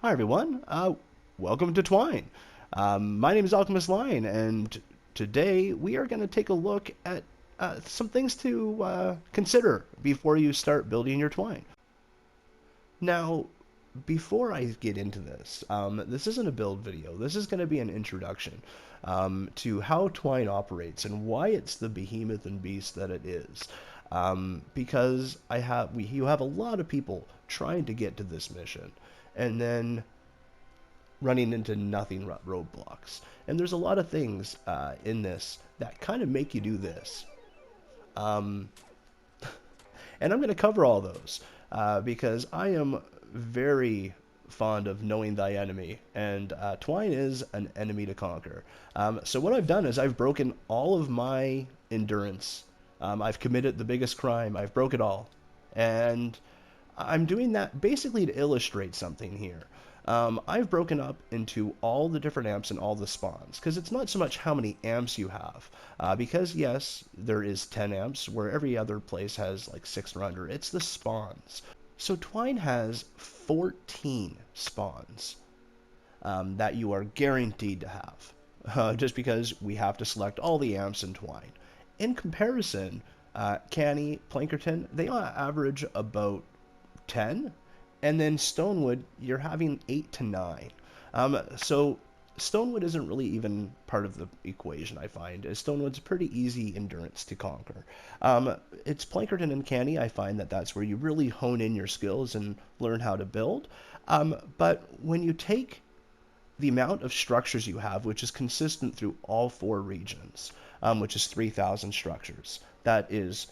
Hi everyone, welcome to Twine. My name is Alchemist Lion, and today we are going to take a look at some things to consider before you start building your Twine. Now, before I get into this, this isn't a build video. This is going to be an introduction to how Twine operates and why it's the behemoth and beast that it is. Because you have a lot of people trying to get to this mission, and then running into nothing roadblocks. And there's a lot of things in this that kind of make you do this. Um, and I'm going to cover all those because I am very fond of knowing thy enemy, and Twine is an enemy to conquer. So what I've done is I've broken all of my endurance. I've committed the biggest crime. I've broke it all. And I'm doing that basically to illustrate something here. I've broken up into all the different amps and all the spawns, because it's not so much how many amps you have, because yes, there is 10 amps, where every other place has like 6 or under. It's the spawns. So Twine has 14 spawns that you are guaranteed to have, just because we have to select all the amps in Twine. In comparison, Canny, Plankerton, they average about 10, and then Stonewood, you're having 8 to 9. So Stonewood isn't really even part of the equation, I find. Stonewood's pretty easy endurance to conquer. It's Plankerton and Canny, I find that that's where you really hone in your skills and learn how to build. But when you take the amount of structures you have, which is consistent through all 4 regions, which is 3,000 structures, that is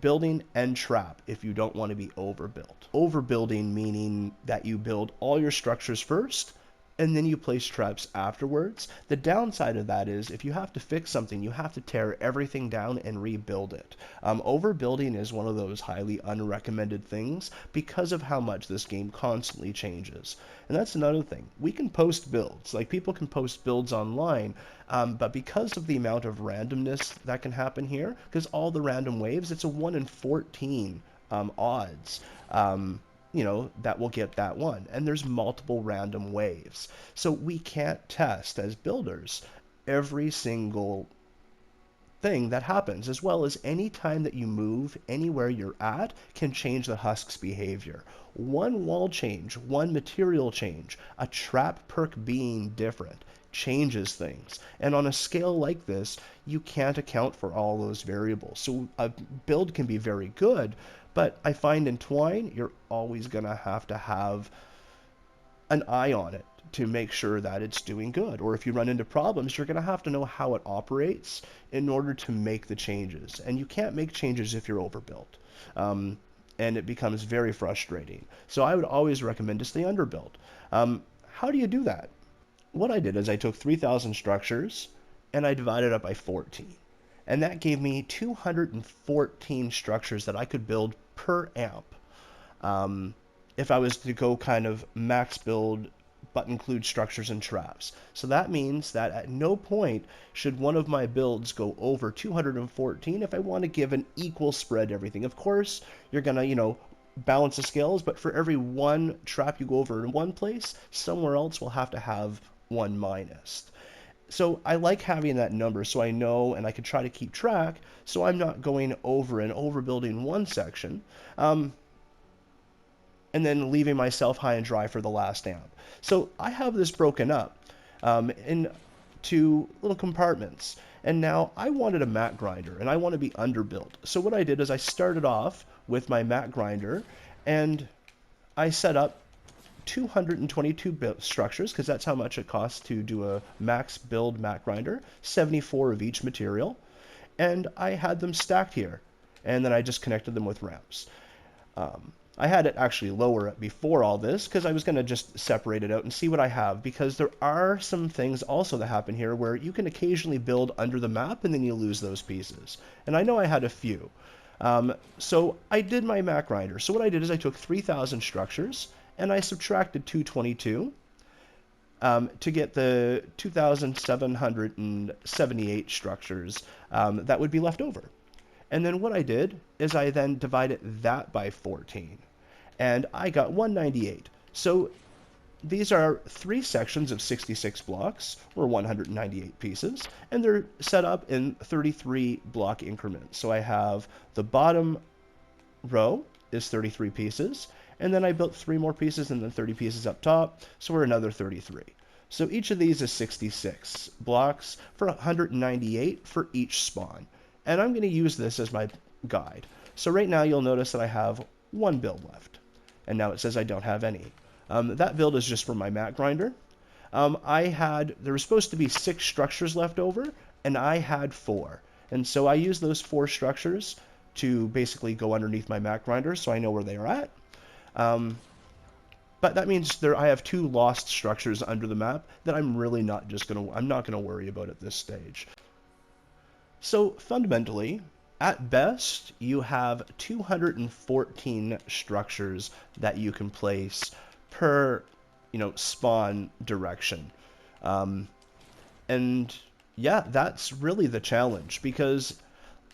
building and trap if you don't want to be overbuilt. Overbuilding meaning that you build all your structures first and then you place traps afterwards. The downside of that is if you have to fix something, you have to tear everything down and rebuild it. Overbuilding is one of those highly unrecommended things because of how much this game constantly changes. And that's another thing. We can post builds, like people can post builds online, but because of the amount of randomness that can happen here, because all the random waves, it's a 1 in 14 odds. That will get that one. And there's multiple random waves. So we can't test as builders every single thing that happens, as well as any time that you move anywhere you're at can change the husk's behavior. One wall change, one material change, a trap perk being different changes things. And on a scale like this, you can't account for all those variables. So a build can be very good, but I find in Twine, you're always going to have an eye on it to make sure that it's doing good. Or if you run into problems, you're going to have to know how it operates in order to make the changes. And you can't make changes if you're overbuilt. And it becomes very frustrating. So I would always recommend to stay underbuilt. How do you do that? What I did is I took 3,000 structures and I divided it up by 14. And that gave me 214 structures that I could build per amp. If I was to go kind of max build but include structures and traps. So that means that at no point should one of my builds go over 214 if I want to give an equal spread to everything. Of course, you're going to, balance the scales, but for every one trap you go over in one place, somewhere else will have to have one minus. So I like having that number so I know and I can try to keep track so I'm not going over and overbuilding one section and then leaving myself high and dry for the last amp. So I have this broken up into little compartments. And now I wanted a mat grinder and I want to be underbuilt. So what I did is I started off with my mat grinder and I set up 222 structures, because that's how much it costs to do a max build mat grinder, 74 of each material, and I had them stacked here, and then I just connected them with ramps. I had it actually lower before all this, because I was going to just separate it out and see what I have, because there are some things also that happen here where you can occasionally build under the map and then you lose those pieces, and I know I had a few. So I did my mat grinder. So what I did is I took 3,000 structures, and I subtracted 222 to get the 2,778 structures that would be left over. And then what I did is I then divided that by 14, and I got 198. So these are 3 sections of 66 blocks, or 198 pieces, and they're set up in 33 block increments. So I have the bottom row is 33 pieces, and then I built 3 more pieces and then 30 pieces up top, so we're another 33. So each of these is 66 blocks for 198 for each spawn. And I'm going to use this as my guide. So right now you'll notice that I have 1 build left, and now it says I don't have any. That build is just for my mat grinder. There was supposed to be 6 structures left over, and I had 4. And so I used those 4 structures to basically go underneath my mat grinder so I know where they are at. But that means I have 2 lost structures under the map that I'm not gonna worry about at this stage. So fundamentally, at best, you have 214 structures that you can place per, spawn direction. And yeah, that's really the challenge, because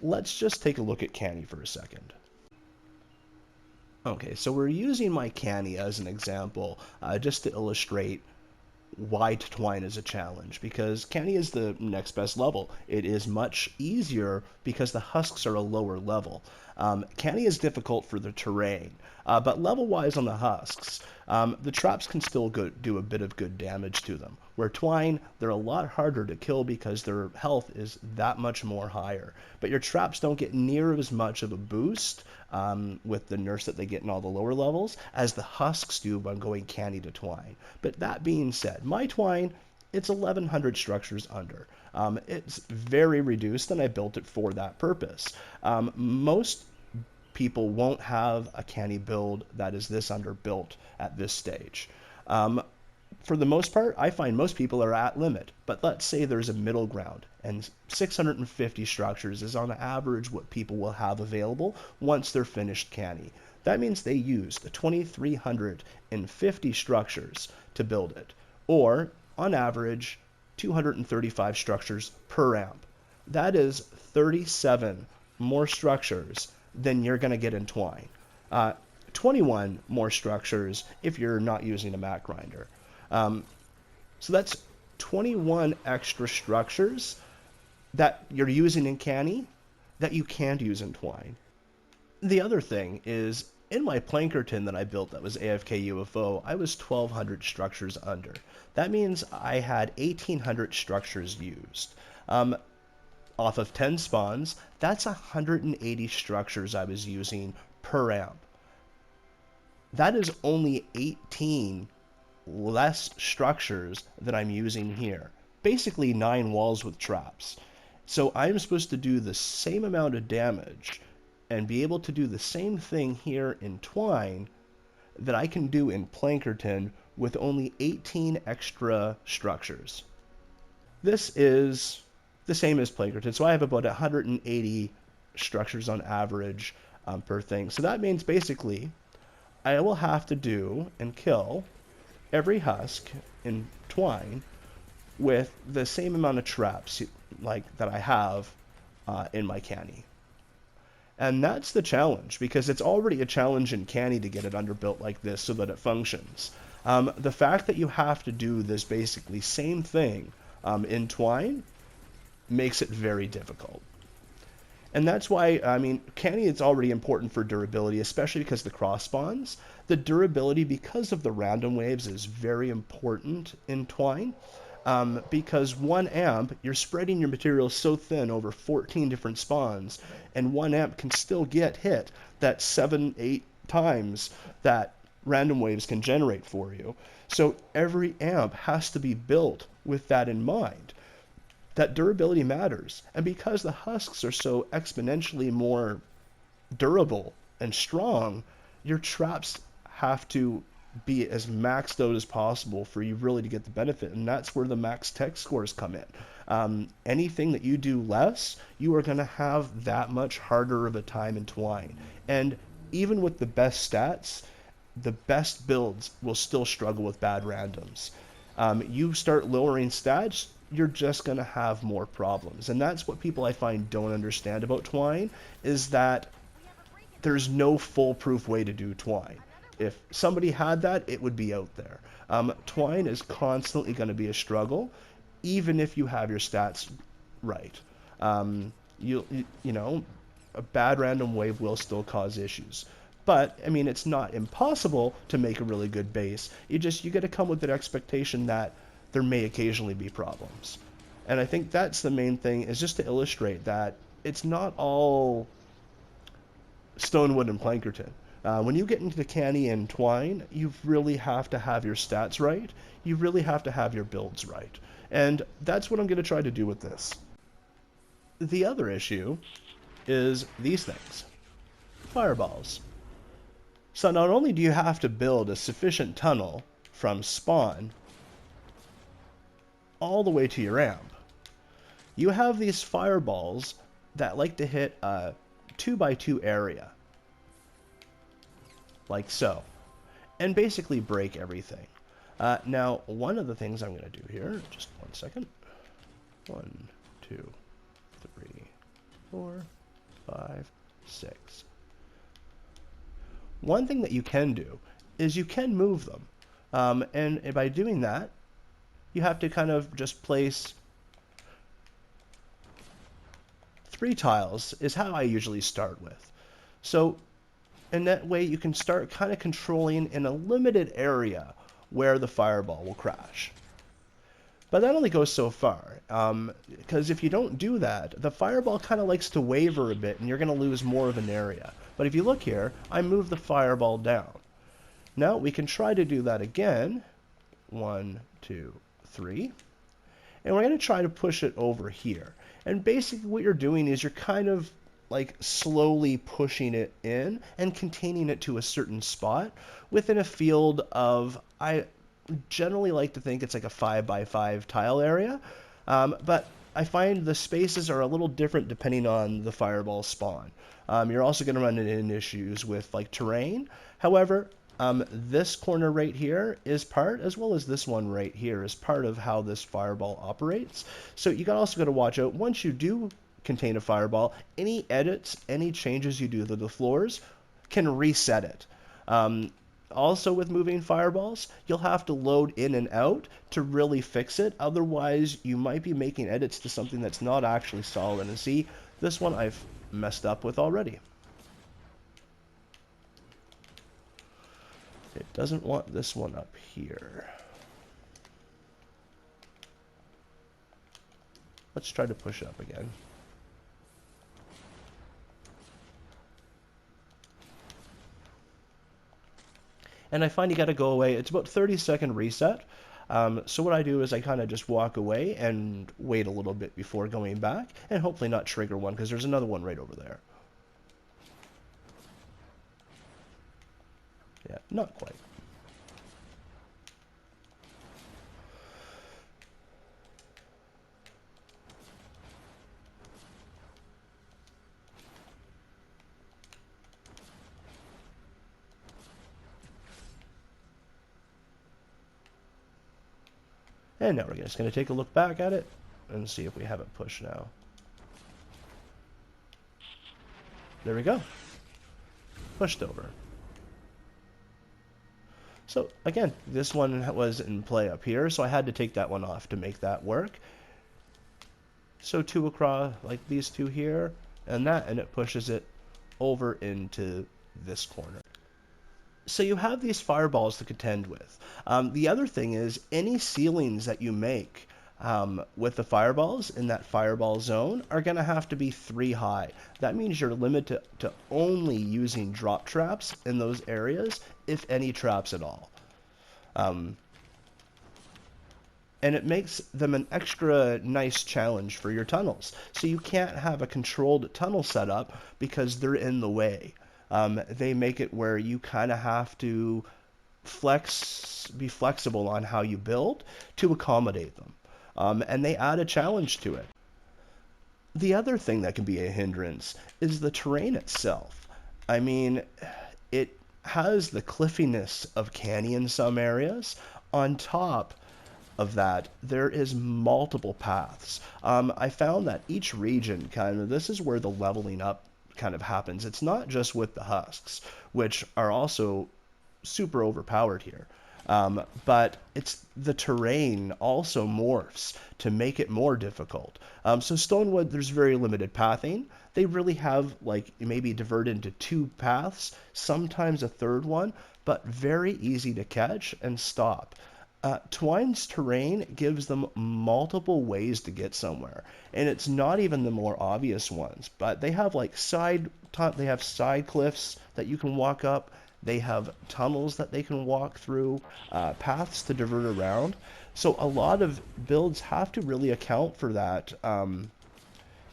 let's just take a look at Canny for a second. Okay, so we're using my Canny as an example, just to illustrate why Twine is a challenge, because Canny is the next best level. It is much easier because the husks are a lower level. Canny is difficult for the terrain, but level-wise on the husks, the traps can still do a bit of good damage to them. Where Twine, they're a lot harder to kill because their health is that much more higher. But your traps don't get near as much of a boost with the nerfs that they get in all the lower levels as the husks do when going Canny to Twine. But that being said, my Twine, it's 1100 structures under. It's very reduced, and I built it for that purpose. Most people won't have a Canny build that is this underbuilt at this stage. For the most part, I find most people are at limit, but let's say there's a middle ground, and 650 structures is on average what people will have available once they're finished Canny. That means they used 2,350 structures to build it, or on average 235 structures per amp. That is 37 more structures than you're going to get in Twine. 21 more structures if you're not using a mat grinder. So that's 21 extra structures that you're using in Canny that you can't use in Twine. The other thing is, in my Plankerton that I built that was AFK UFO, I was 1,200 structures under. That means I had 1,800 structures used. Off of 10 spawns, that's 180 structures I was using per amp. That is only 18 less structures that I'm using here. Basically 9 walls with traps. So I'm supposed to do the same amount of damage and be able to do the same thing here in Twine that I can do in Plankerton with only 18 extra structures. This is the same as Plankerton, so I have about 180 structures on average per thing. So that means basically I will have to do and kill every husk in Twine with the same amount of traps like that I have in my Canny. And that's the challenge, because it's already a challenge in Canny to get it underbuilt like this so that it functions. The fact that you have to do this basically same thing in Twine makes it very difficult. And that's why, I mean, Canny is already important for durability, especially because the cross spawns. The durability, because of the random waves, is very important in Twine. Because 1 amp, you're spreading your material so thin over 14 different spawns, and 1 amp can still get hit that 7-8 times that random waves can generate for you. So every amp has to be built with that in mind. That durability matters, and because the husks are so exponentially more durable and strong, your traps have to be as maxed out as possible for you really to get the benefit, and that's where the max tech scores come in. Anything that you do less, you are going to have that much harder of a time in Twine. And even with the best stats, the best builds will still struggle with bad randoms. You start lowering stats, you're just going to have more problems. And that's what people I find don't understand about Twine, is that there's no foolproof way to do Twine. If somebody had that, it would be out there. Twine is constantly going to be a struggle, even if you have your stats right. You know, a bad random wave will still cause issues. But, I mean, it's not impossible to make a really good base. You got to come with an expectation that there may occasionally be problems. And I think that's the main thing, is just to illustrate that it's not all stone, wood, and plankerton. When you get into the canny and twine, you really have to have your stats right. You really have to have your builds right. And that's what I'm going to try to do with this. The other issue is these things. Fireballs. So not only do you have to build a sufficient tunnel from spawn all the way to your ramp, you have these fireballs that like to hit a 2x2 area, like so, and basically break everything. Now, one of the things I'm going to do here, just 1 second. 1, 2, 3, 4, 5, 6. One thing that you can do is you can move them. And by doing that, you have to kind of just place 3 tiles is how I usually start with. So in that way, you can start kind of controlling in a limited area where the fireball will crash. But that only goes so far, because if you don't do that, the fireball kind of likes to waver a bit, and you're going to lose more of an area. But if you look here, I move the fireball down. Now we can try to do that again. 1, 2, 3. And we're going to try to push it over here. And basically what you're doing is you're kind of like slowly pushing it in and containing it to a certain spot within a field of, I generally like to think it's like a 5x5 tile area, but I find the spaces are a little different depending on the fireball spawn. You're also going to run into issues with like terrain. However, this corner right here is part, as well as this one right here, is part of how this fireball operates. So you also got to watch out, once you do contain a fireball, any edits, any changes you do to the floors can reset it. Also with moving fireballs, you'll have to load in and out to really fix it. Otherwise, you might be making edits to something that's not actually solid. And see, this one I've messed up with already. It doesn't want this one up here. Let's try to push up again. And I find you got to go away. It's about 30-second reset. So what I do is I kind of just walk away and wait a little bit before going back, and hopefully not trigger one, because there's another one right over there. Yeah, not quite. And now we're just going to take a look back at it and see if we have it pushed now. There we go. Pushed over. So again, this one was in play up here, so I had to take that one off to make that work. So 2 across, like these 2 here, and it pushes it over into this corner. So you have these fireballs to contend with. The other thing is, any ceilings that you make with the fireballs in that fireball zone are going to have to be 3 high. That means you're limited to only using drop traps in those areas, if any traps at all. And it makes them an extra nice challenge for your tunnels. So you can't have a controlled tunnel setup because they're in the way. They make it where you kind of have to be flexible on how you build to accommodate them. And they add a challenge to it. The other thing that can be a hindrance is the terrain itself. I mean, it has the cliffiness of canny in some areas. On top of that, there is multiple paths. I found that each region this is where the leveling up kind of happens. It's not just with the husks, which are also super overpowered here. But it's the terrain also morphs to make it more difficult. So Stonewood, there's very limited pathing. They really have like maybe diverted into two paths, sometimes a third one, but very easy to catch and stop. Twine's terrain gives them multiple ways to get somewhere, and it's not even the more obvious ones. But they have like they have side cliffs that you can walk up. They have tunnels that they can walk through, paths to divert around. So a lot of builds have to really account for that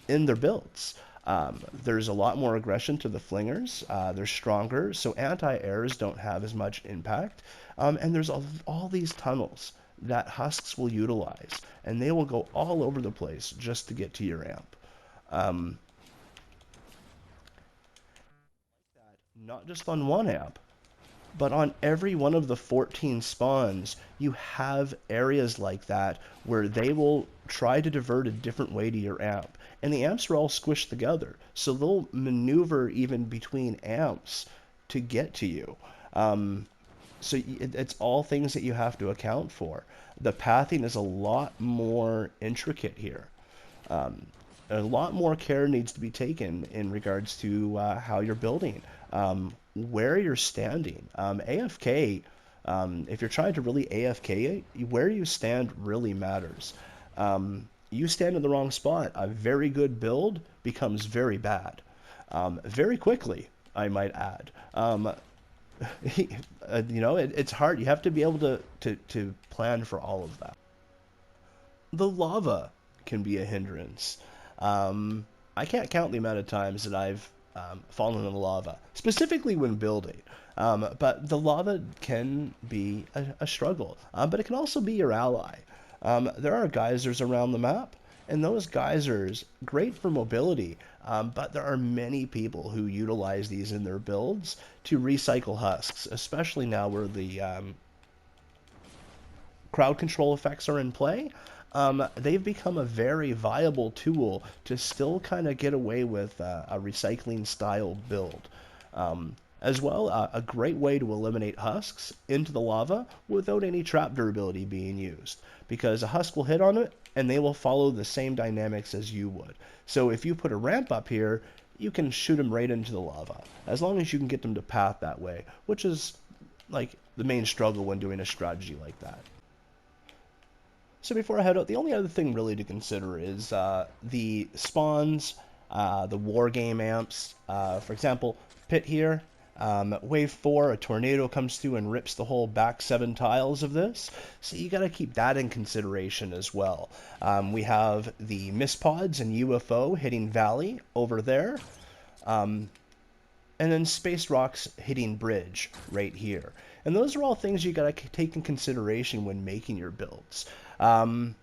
in their builds. There's a lot more aggression to the flingers. They're stronger, so anti-airs don't have as much impact. And there's all these tunnels that husks will utilize, and they will go all over the place just to get to your amp. Um, Not just on one amp, but on every one of the 14 spawns, you have areas like that where they will try to divert a different way to your amp. And the amps are all squished together, so they'll maneuver even between amps to get to you. So it's all things that you have to account for. The pathing is a lot more intricate here. Um, a lot more care needs to be taken in regards to how you're building, where you're standing. AFK, if you're trying to really AFK it, where you stand really matters. You stand in the wrong spot, a very good build becomes very bad. Very quickly, I might add. It's hard. You have to be able to plan for all of that. The lava can be a hindrance. I can't count the amount of times that I've fallen in the lava, specifically when building. But the lava can be a struggle, but it can also be your ally. There are geysers around the map, and those geysers, great for mobility, but there are many people who utilize these in their builds to recycle husks, especially now where the crowd control effects are in play. They've become a very viable tool to still kind of get away with a recycling style build. As well, a great way to eliminate husks into the lava without any trap durability being used, because a husk will hit on it and they will follow the same dynamics as you would. So if you put a ramp up here, you can shoot them right into the lava, as long as you can get them to path that way, which is like the main struggle when doing a strategy like that. So before I head out, the only other thing really to consider is the spawns, the war game amps. For example, pit here, wave 4, a tornado comes through and rips the whole back 7 tiles of this. So you got to keep that in consideration as well. We have the mist pods and UFO hitting valley over there. And then space rocks hitting bridge right here. And those are all things you got to take in consideration when making your builds. And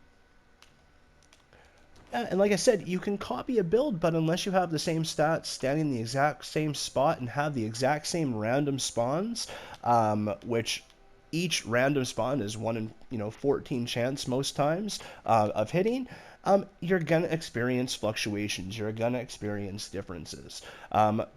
like I said, you can copy a build, but unless you have the same stats standing in the exact same spot and have the exact same random spawns, which each random spawn is 1 in 14 chance most times of hitting, you're gonna experience fluctuations. You're gonna experience differences.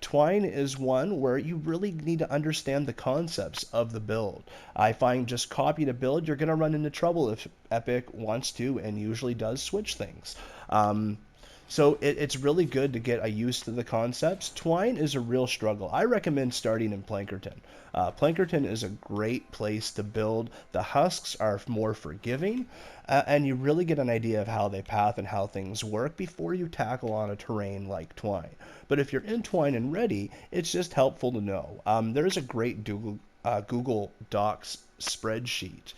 Twine is one where you really need to understand the concepts of the build. I find just copying a build, you're gonna run into trouble if Epic wants to and usually does switch things. So it's really good to get used to the concepts. Twine is a real struggle. I recommend starting in Plankerton. Plankerton is a great place to build. The husks are more forgiving, and you really get an idea of how they path and how things work before you tackle on a terrain like Twine. But if you're in Twine and ready, it's just helpful to know. There's a great Google Docs spreadsheet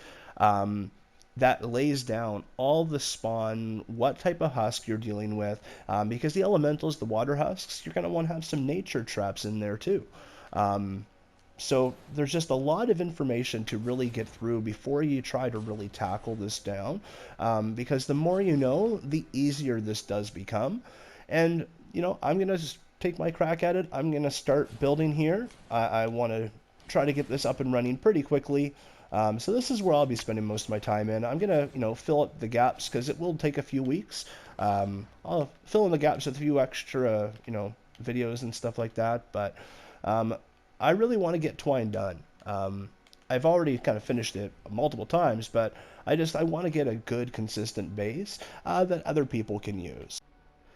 that lays down all the spawn, what type of husk you're dealing with, because the elementals, the water husks, you're going to want to have some nature traps in there too. So there's just a lot of information to really get through before you try to really tackle this down, because the more you know, the easier this does become. And, I'm going to just take my crack at it. I'm going to start building here. I want to try to get this up and running pretty quickly. So this is where I'll be spending most of my time in. I'm going to, fill up the gaps because it will take a few weeks. I'll fill in the gaps with a few extra, videos and stuff like that. But I really want to get Twine done. I've already kind of finished it multiple times, but I want to get a good consistent base that other people can use.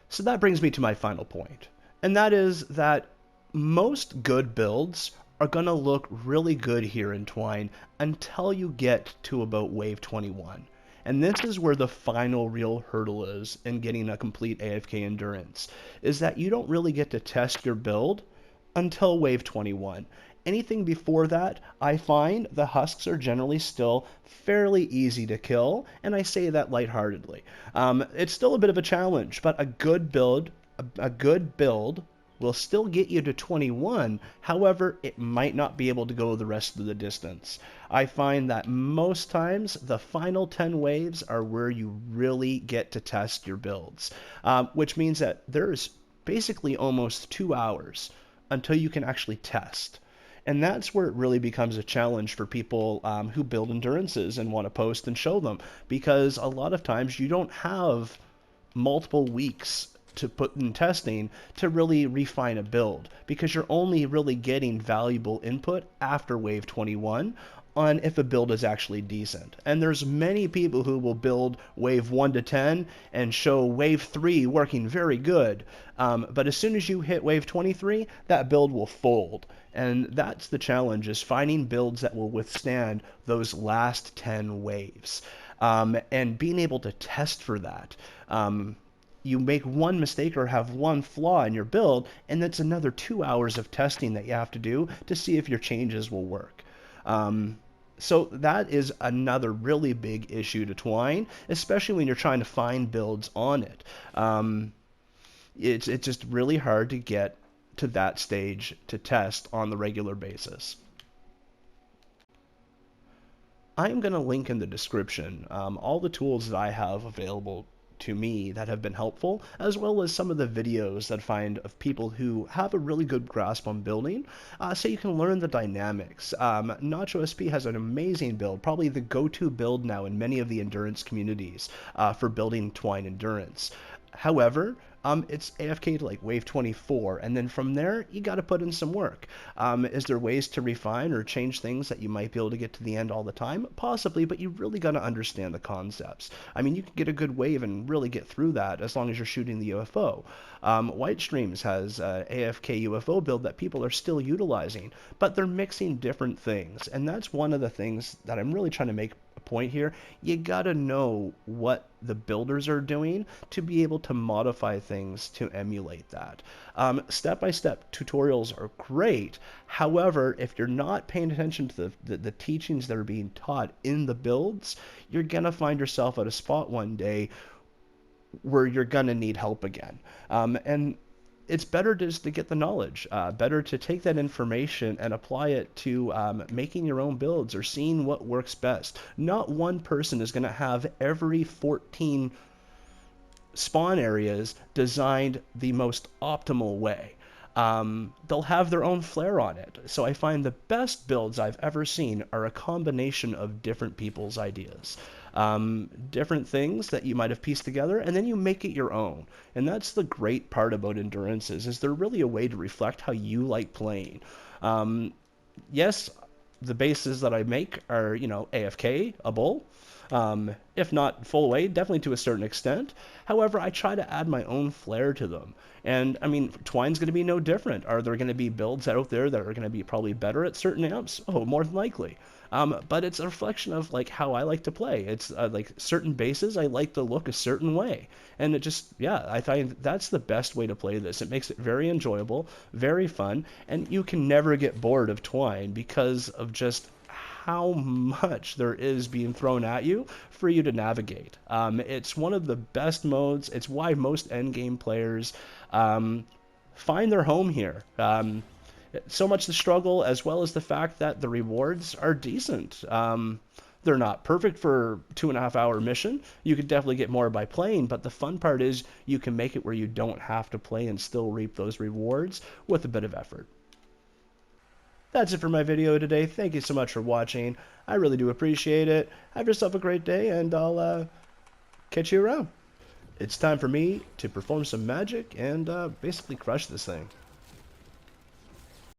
So that brings me to my final point, and that is that most good builds are going to look really good here in Twine until you get to about wave 21. And this is where the final real hurdle is in getting a complete AFK endurance, is that you don't really get to test your build until wave 21. Anything before that, I find the husks are generally still fairly easy to kill, and I say that lightheartedly. It's still a bit of a challenge, but a good build will still get you to 21. However, it might not be able to go the rest of the distance. I find that most times the final 10 waves are where you really get to test your builds, which means that there's basically almost 2 hours until you can actually test. And that's where it really becomes a challenge for people who build endurances and want to post and show them, because a lot of times you don't have multiple weeks to put in testing to really refine a build, because you're only really getting valuable input after wave 21 on if a build is actually decent. And there's many people who will build wave 1 to 10 and show wave 3 working very good, but as soon as you hit wave 23, that build will fold. And that's the challenge, is finding builds that will withstand those last 10 waves, and being able to test for that. You make one mistake or have one flaw in your build, and that's another 2 hours of testing that you have to do to see if your changes will work. So that is another really big issue to Twine, especially when you're trying to find builds on it. It's just really hard to get to that stage to test on the regular basis. I'm going to link in the description all the tools that I have available to me that have been helpful, as well as some of the videos that I find of people who have a really good grasp on building, so you can learn the dynamics. Nacho SP has an amazing build, probably the go-to build now in many of the endurance communities for building Twine endurance. However, it's AFK to like wave 24, and then from there, you got to put in some work. Is there ways to refine or change things that you might be able to get to the end all the time? Possibly, but you really got to understand the concepts. I mean, you can get a good wave and really get through that as long as you're shooting the UFO. White Streams has a AFK UFO build that people are still utilizing, but they're mixing different things, and that's one of the things that I'm really trying to make a point here. You gotta know what the builders are doing to be able to modify things to emulate that. Step-by-step tutorials are great. However, if you're not paying attention to the teachings that are being taught in the builds, you're gonna find yourself at a spot one day where you're gonna need help again. And it's better just to get the knowledge, better to take that information and apply it to making your own builds or seeing what works best. Not one person is going to have every 14 spawn areas designed the most optimal way. They'll have their own flair on it. So I find the best builds I've ever seen are a combination of different people's ideas. Different things that you might have pieced together, and then you make it your own. And that's the great part about endurances, is they're really a way to reflect how you like playing. Yes, the bases that I make are, AFK-able. If not full away, definitely to a certain extent. However, I try to add my own flair to them. And, I mean, Twine's going to be no different. Are there going to be builds out there that are going to be probably better at certain amps? Oh, more than likely. But it's a reflection of, like, how I like to play. It's, like, certain bases, I like to look a certain way. And it just, yeah, I find that's the best way to play this. It makes it very enjoyable, very fun, and you can never get bored of Twine because of just how much there is being thrown at you for you to navigate. It's one of the best modes. It's why most endgame players find their home here. So much the struggle, as well as the fact that the rewards are decent. They're not perfect for 2.5 hour mission. You could definitely get more by playing, but the fun part is you can make it where you don't have to play and still reap those rewards with a bit of effort. That's it for my video today. Thank you so much for watching. I really do appreciate it. Have yourself a great day, and I'll catch you around. It's time for me to perform some magic and basically crush this thing.